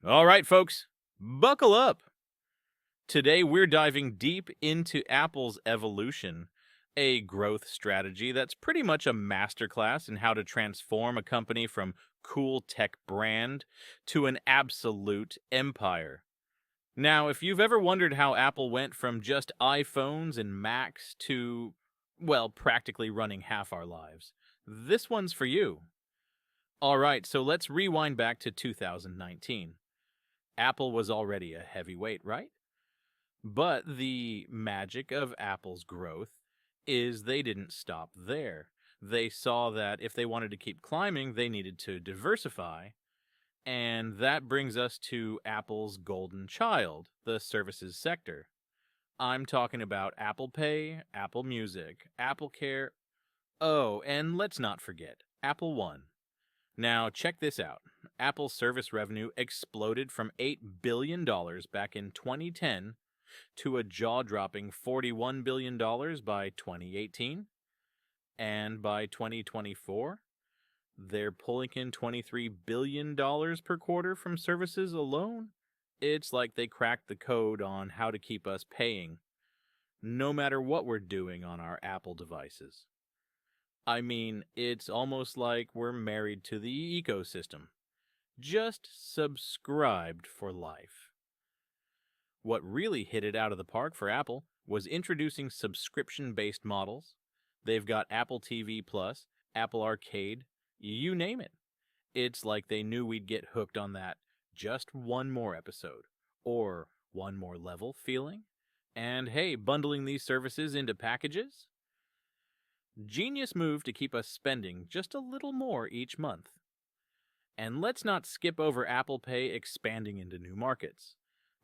All right, folks, buckle up. Today we're diving deep into Apple's evolution, a growth strategy that's pretty much a masterclass in how to transform a company from cool tech brand to an absolute empire. Now, if you've ever wondered how Apple went from just iPhones and Macs to, well, practically running half our lives, this one's for you. All right, so let's rewind back to 2019. Apple was already a heavyweight, right? But the magic of Apple's growth is they didn't stop there. They saw that if they wanted to keep climbing, they needed to diversify. And that brings us to Apple's golden child, the services sector. I'm talking about Apple Pay, Apple Music, Apple Care. Oh, and let's not forget Apple One. Now, check this out. Apple's service revenue exploded from $8 billion back in 2010 to a jaw-dropping $41 billion by 2018. And by 2024, they're pulling in $23 billion per quarter from services alone. It's like they cracked the code on how to keep us paying, no matter what we're doing on our Apple devices. I mean, it's almost like we're married to the ecosystem, just subscribed for life. What really hit it out of the park for Apple was introducing subscription-based models. They've got Apple TV Plus, Apple Arcade, you name it. It's like they knew we'd get hooked on that just one more episode, or one more level feeling. And hey, bundling these services into packages? Genius move to keep us spending just a little more each month. And let's not skip over Apple Pay expanding into new markets.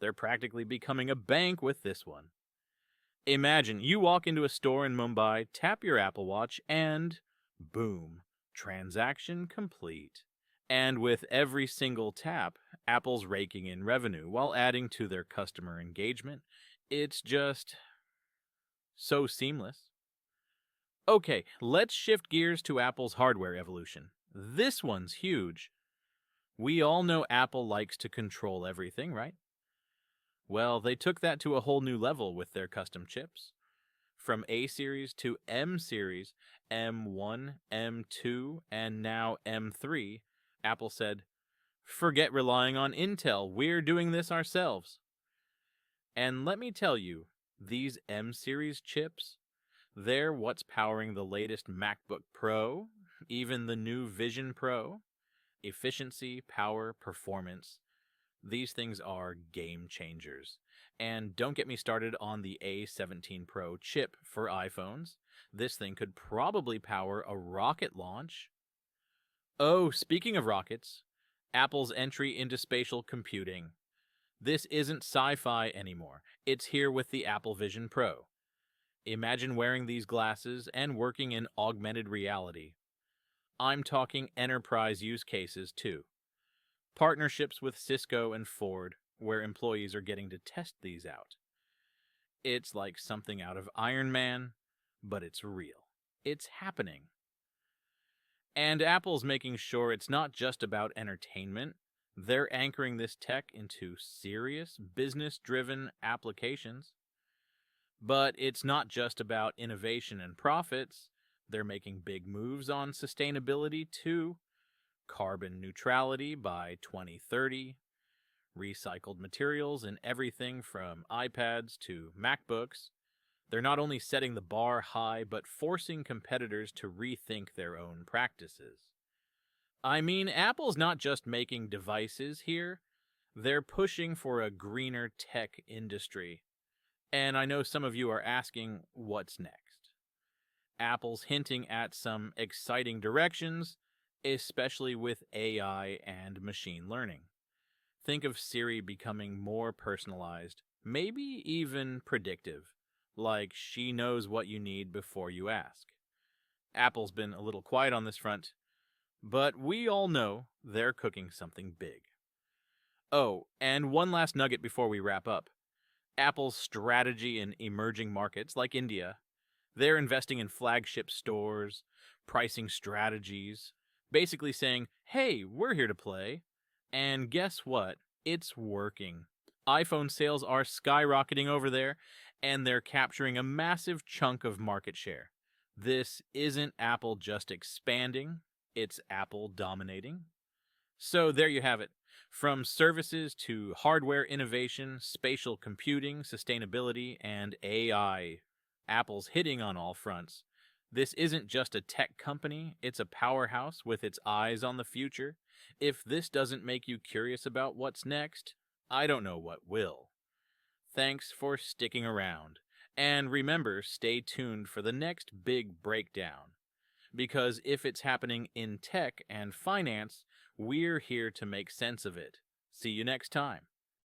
They're practically becoming a bank with this one. Imagine you walk into a store in Mumbai, tap your Apple Watch, and boom, transaction complete. And with every single tap, Apple's raking in revenue while adding to their customer engagement. It's just so seamless. Okay, let's shift gears to Apple's hardware evolution. This one's huge. We all know Apple likes to control everything, right? Well, they took that to a whole new level with their custom chips. From A series to M series, M1, M2, and now M3, Apple said, forget relying on Intel, we're doing this ourselves. And let me tell you, these M series chips, they're what's powering the latest MacBook Pro, even the new Vision Pro. Efficiency, power, performance. These things are game changers. And don't get me started on the A17 Pro chip for iPhones. This thing could probably power a rocket launch. Oh, speaking of rockets, Apple's entry into spatial computing. This isn't sci-fi anymore. It's here with the Apple Vision Pro. Imagine wearing these glasses and working in augmented reality. I'm talking enterprise use cases too. Partnerships with Cisco and Ford, where employees are getting to test these out. It's like something out of Iron Man, but it's real. It's happening. And Apple's making sure it's not just about entertainment. They're anchoring this tech into serious, business-driven applications. But it's not just about innovation and profits. They're making big moves on sustainability too. Carbon neutrality by 2030, recycled materials in everything from iPads to MacBooks. They're not only setting the bar high, but forcing competitors to rethink their own practices. I mean, Apple's not just making devices here, they're pushing for a greener tech industry. And I know some of you are asking, what's next? Apple's hinting at some exciting directions, especially with AI and machine learning. Think of Siri becoming more personalized, maybe even predictive, like she knows what you need before you ask. Apple's been a little quiet on this front, but we all know they're cooking something big. Oh, and one last nugget before we wrap up. Apple's strategy in emerging markets like India. They're investing in flagship stores, pricing strategies, basically saying, hey, we're here to play. And guess what? It's working. iPhone sales are skyrocketing over there, and they're capturing a massive chunk of market share. This isn't Apple just expanding, it's Apple dominating. So there you have it. From services to hardware innovation, spatial computing, sustainability, and AI, Apple's hitting on all fronts. This isn't just a tech company, it's a powerhouse with its eyes on the future. If this doesn't make you curious about what's next, I don't know what will. Thanks for sticking around. And remember, stay tuned for the next big breakdown. Because if it's happening in tech and finance, we're here to make sense of it. See you next time.